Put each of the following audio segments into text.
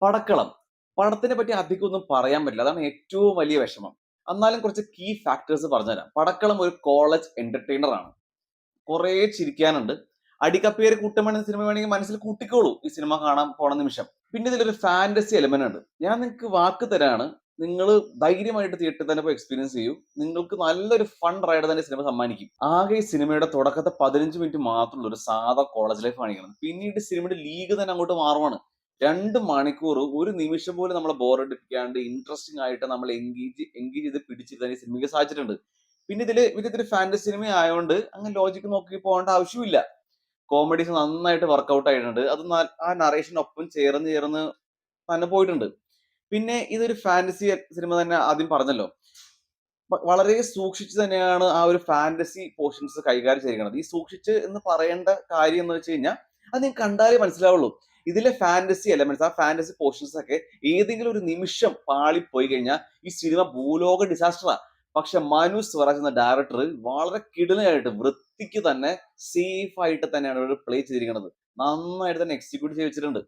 പടക്കളം. പടത്തിനെ പറ്റി അധികം ഒന്നും പറയാൻ പറ്റില്ല. അതാണ് ഏറ്റവും വലിയ വിഷമം. എന്നാലും കുറച്ച് കീ ഫാക്ടേഴ്സ് പറഞ്ഞുതരാം. പടക്കളം ഒരു കോളേജ് എന്റർടൈനർ ആണ്. കുറേ ചിരിക്കാനുണ്ട്. അടികപ്പേര് കൂട്ടമണി സിനിമ വേണമെങ്കിൽ മനസ്സിൽ കൂട്ടിക്കോളൂ ഈ സിനിമ കാണാൻ പോണ നിമിഷം. പിന്നെ ഇതിലൊരു ഫാന്റസി എലമെന്റ് ഉണ്ട്. ഞാൻ നിങ്ങൾക്ക് വാക്ക് തരാണ്. നിങ്ങൾ ധൈര്യമായിട്ട് തിയേറ്ററിൽ തന്നെ പോയി എക്സ്പീരിയൻസ് ചെയ്യൂ. നിങ്ങൾക്ക് നല്ലൊരു ഫൺ റൈഡ് തന്നെ സിനിമ സമ്മാനിക്കും. ആകെ ഈ സിനിമയുടെ തുടക്കത്തെ 15 മിനിറ്റ് മാത്രമുള്ള ഒരു സാധാ കോളേജ് ലൈഫ് കാണിക്കുന്നത്. പിന്നീട് സിനിമയുടെ ലീഗ് തന്നെ അങ്ങോട്ട് മാറുവാണ്. 2 മണിക്കൂർ ഒരു നിമിഷം പോലും നമ്മളെ ബോറടിപ്പിക്കാണ്ട് ഇൻട്രസ്റ്റിംഗ് ആയിട്ട് നമ്മൾ എൻഗേജ് ചെയ്ത് പിടിച്ചിരുത്താൻ ഈ സിനിമയ്ക്ക് സാധിച്ചിട്ടുണ്ട്. പിന്നെ ഇതൊരു ഫാന്റസി സിനിമ ആയതുകൊണ്ട് അങ്ങനെ ലോജിക്ക് നോക്കി പോകേണ്ട ആവശ്യമില്ല. കോമഡീസ് നന്നായിട്ട് വർക്കൗട്ട് ആയിട്ടുണ്ട്. അത് ആ നറേഷനൊപ്പം ചേർന്ന് തന്നെ പോയിട്ടുണ്ട്. പിന്നെ ഇതൊരു ഫാന്റസി സിനിമ തന്നെ ആദ്യം പറഞ്ഞല്ലോ. വളരെ സൂക്ഷിച്ച് തന്നെയാണ് ആ ഒരു ഫാന്റസി പോർഷൻസ് കൈകാര്യം ചെയ്തിരിക്കുന്നത്. ഈ സൂക്ഷിച്ച് എന്ന് പറയേണ്ട കാര്യം എന്ന് വെച്ച് കഴിഞ്ഞാൽ അത് നിങ്ങൾക്ക് കണ്ടാലേ മനസ്സിലാവുള്ളൂ. ഇതിലെ ഫാന്റസി എലമെന്റ്സ്, ആ ഫാന്റസി പോർഷൻസ് ഒക്കെ ഏതെങ്കിലും ഒരു നിമിഷം പാളിപ്പോയി കഴിഞ്ഞാൽ ഈ സിനിമ ഭൂലോക ഡിസാസ്റ്ററാ. പക്ഷെ മനു സ്വരാജ് എന്ന ഡയറക്ടർ വളരെ കിടിലനായിട്ട് വൃത്തിക്ക് തന്നെ സേഫ് ആയിട്ട് തന്നെയാണ് ഇവിടെ പ്ലേ ചെയ്തിരിക്കുന്നത്. നന്നായിട്ട് തന്നെ എക്സിക്യൂട്ട് ചെയ്ത് വെച്ചിട്ടുണ്ട്.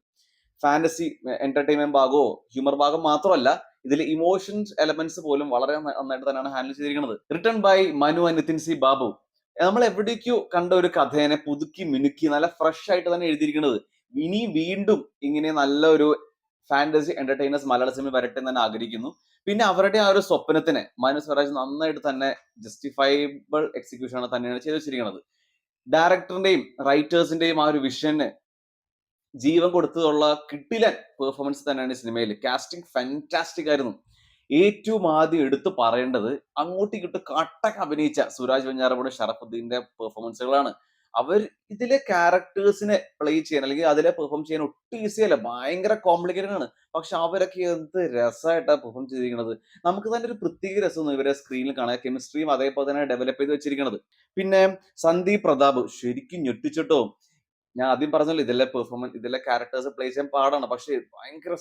ഫാന്റസി എന്റർടൈൻമെന്റ് ഭാഗമോ ഹ്യൂമർ ഭാഗം മാത്രമല്ല, ഇതിൽ ഇമോഷൻസ് എലമെന്റ്സ് പോലും വളരെ നന്നായിട്ട് തന്നെയാണ് ഹാൻഡിൽ ചെയ്തിരിക്കുന്നത്. Written by Manu and Nithin C Babu. നമ്മൾ എവിടേക്കോ കണ്ട ഒരു കഥേനെ പുതുക്കി മിനുക്കി നല്ല ഫ്രഷ് ആയിട്ട് തന്നെ എഴുതിയിരിക്കുന്നത്. ഇനി വീണ്ടും ഇങ്ങനെ നല്ലൊരു ഫാന്റസി എന്റർടൈനേഴ്സ് മലയാള സിനിമ വരട്ടെ എന്ന് തന്നെ ആഗ്രഹിക്കുന്നു. പിന്നെ അവരുടെ ആ ഒരു സ്വപ്നത്തിനെ മനു സ്വരാജ് നന്നായിട്ട് തന്നെ ജസ്റ്റിഫൈബിൾ എക്സിക്യൂഷൻ ആണ് തന്നെയാണ് ചെയ്തു വെച്ചിരിക്കുന്നത്. ഡയറക്ടറിന്റെയും റൈറ്റേഴ്സിന്റെയും ആ ഒരു വിഷന് ജീവൻ കൊടുത്തതുള്ള കിടിലൻ പെർഫോമൻസ് തന്നെയാണ് ഈ സിനിമയിൽ. കാസ്റ്റിംഗ് ഫാന്റാസ്റ്റിക് ആയിരുന്നു. ഏറ്റവും ആദ്യം എടുത്തു പറയേണ്ടത് അങ്ങോട്ടും ഇങ്ങോട്ടും കട്ടക്ക് അഭിനയിച്ച സുരാജ് വെഞ്ഞാറമൂട്, ഷറഫുദ്ദീന്റെ പെർഫോമൻസുകളാണ്. അവർ ഇതിലെ ക്യാരക്ടേഴ്സിനെ പ്ലേ ചെയ്യാൻ അല്ലെങ്കിൽ അതിലെ പെർഫോം ചെയ്യാൻ ഒട്ടും ഈസി അല്ല. ഭയങ്കര കോംപ്ലിക്കേറ്റഡ് ആണ്. പക്ഷെ അവരൊക്കെ എന്ത് രസമായിട്ടാണ് പെർഫോം ചെയ്തിരിക്കുന്നത്. നമുക്ക് തന്നെ ഒരു പ്രത്യേക രസമൊന്നും ഇവരെ സ്ക്രീനിൽ കാണാൻ. കെമിസ്ട്രിയും അതേപോലെ തന്നെ ഡെവലപ്പ് ചെയ്ത് വെച്ചിരിക്കുന്നത്. പിന്നെ സന്ദീപ് പ്രതാപ് ശരിക്കും ഞെട്ടിച്ചിട്ടോ. ഞാൻ ആദ്യം പറഞ്ഞല്ലോ ഇതിലെ ക്യാരക്ടേഴ്സ് പ്ലേ ചെയ്യാൻ പാടാണ്. പക്ഷേ ഭയങ്കര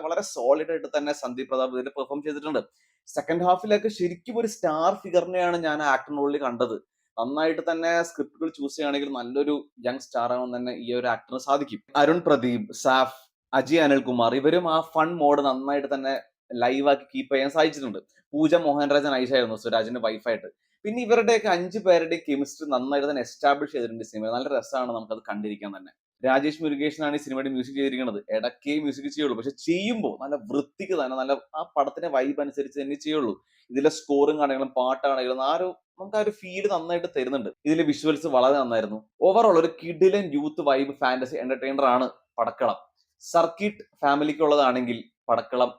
വളരെ സോളിഡ് ആയിട്ട് തന്നെ സന്ദീപ് പ്രതാപ് ഇതിൽ പെർഫോം ചെയ്തിട്ടുണ്ട്. സെക്കൻഡ് ഹാഫിലൊക്കെ ശരിക്കും ഒരു സ്റ്റാർ ഫിഗറിനെയാണ് ഞാൻ ആക്ടറിനുള്ളിൽ കണ്ടത്. നന്നായിട്ട് തന്നെ സ്ക്രിപ്റ്റുകൾ ചൂസ് ചെയ്യുകയാണെങ്കിൽ നല്ലൊരു യങ് സ്റ്റാർ ആവാൻ തന്നെ ഈ ഒരു ആക്ടറിന് സാധിക്കും. അരുൺ പ്രദീപ്, സാഫ്, അജയ് അനിൽകുമാർ ഇവരും ആ ഫൺ മോഡ് നന്നായിട്ട് തന്നെ ലൈവാക്കി കീപ്പ് ചെയ്യാൻ സാധിച്ചിട്ടുണ്ട്. പൂജ മോഹൻരാജൻ ഐഷായിരുന്നു സുരാജിന്റെ വൈഫായിട്ട്. പിന്നെ ഇവരുടെയൊക്കെ 5 പേരുടെയും കെമിസ്ട്രി നന്നായിട്ട് തന്നെ എസ്റ്റാബ്ലിഷ് ചെയ്തിട്ടുണ്ട് സിനിമ. നല്ല രസമാണ് നമുക്കത് കണ്ടിരിക്കാൻ തന്നെ. രാജേഷ് മുരുകേഷനാണ് ഈ സിനിമയുടെ മ്യൂസിക് ചെയ്തിരിക്കുന്നത്. ഇടയ്ക്കേ മ്യൂസിക് ചെയ്യുള്ളൂ, പക്ഷെ ചെയ്യുമ്പോൾ നല്ല വൃത്തിക്ക് തന്നെ നല്ല ആ പടത്തിന്റെ വൈബ് അനുസരിച്ച് തന്നെ ചെയ്യുള്ളൂ. ഇതിലെ സ്കോറും ആണെങ്കിലും പാട്ടാണെങ്കിലും നമുക്ക് ആ ഒരു ഫീല് നന്നായിട്ട് തരുന്നുണ്ട്. ഇതിലെ വിഷ്വൽസ് വളരെ നന്നായിരുന്നു. ഓവറോൾ ഒരു കിഡിലൻ യൂത്ത് വൈബ് ഫാന്റസി എന്റർടൈനർ ആണ് പടക്കളം. സർക്കിട്ട് ഫാമിലിക്കുള്ളതാണെങ്കിൽ പടക്കളം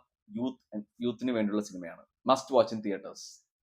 യൂത്തിന് വേണ്ടിയുള്ള സിനിമയാണ്. Must watch in theatres.